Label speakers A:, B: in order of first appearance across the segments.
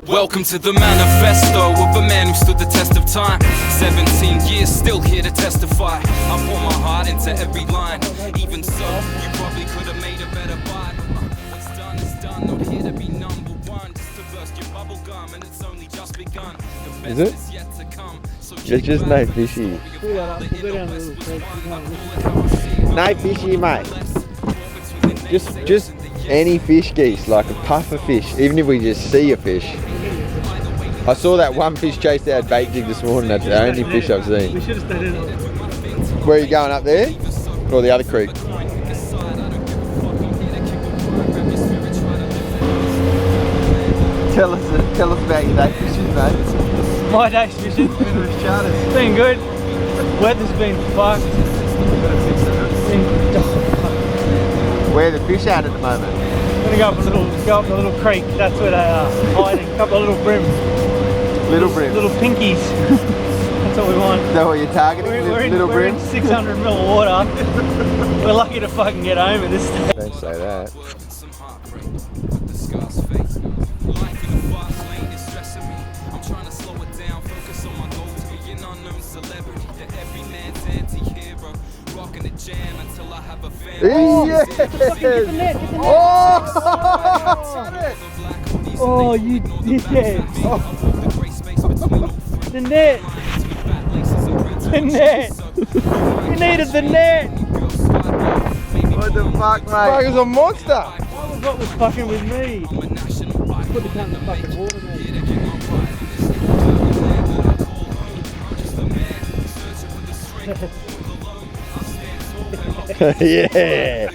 A: Welcome to the manifesto of a man who stood the test of time. 17 years, still here to testify. I pour my heart into every line. Even so, you probably could have made a better buy. What's done is done, not here to be number one. Just to burst your bubble gum, and it's only just begun. The best is yet to come. So
B: It's just no fishy. No fishy, mate. Just any fish geese, like a puff of fish, even if we just see a fish. I saw that one fish chase our bait jig this morning. That's the only fish I've seen.
C: We should have stayed in it.
B: Where are you going, up there? Or the other creek? Tell us about your day fishing, mate.
C: My day's fishing. It's been good. Weather's been fucked.
B: Where are the fish at the moment?
C: I'm gonna go up a little creek. That's where they are hiding. A couple of little brims.
B: Little brims.
C: Little pinkies. That's what we want.
B: Is that what you're targeting?
C: We're in 600 ml of water. We're lucky to fucking get home at this stage.
B: Don't say that. Yes!
C: Oh, you dickhead! The net! The net! We needed the net!
B: What the fuck, mate? Fuck, is a monster!
C: That was what was fucking with me. Put the cunt in the fucking water, mate.
B: Yeah!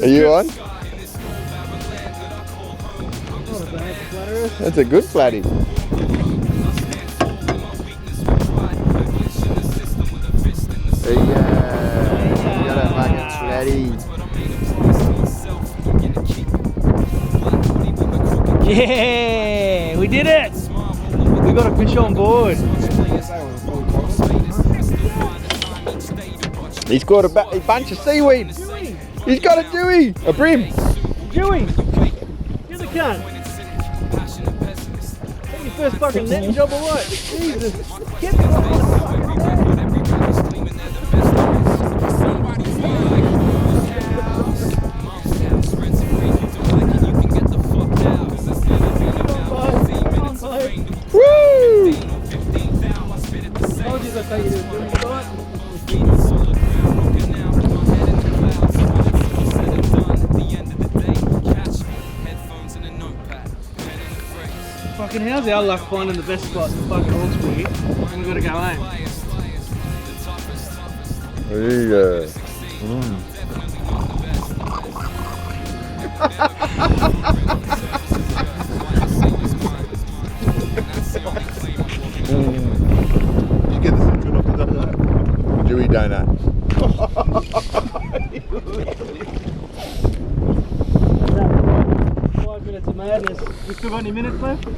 B: Are you on? That's a good flatty. There you go. You got a fucking flatty.
C: Yeah! We did it! We got a fish on board.
B: He's got a bunch of seaweed. He's got a dewey. A brim.
C: Dewey! You're the cunt. Your first fucking net job or what? Jesus! Get the fucking
B: Woo!
C: told you that they did right. Fucking how's our luck finding the best spot in fucking Hawkesbury and we gotta go home?
B: There you go. You get the cinnamon off the top of that. Dewey donut.
C: 5 minutes of madness. We still got any minutes left?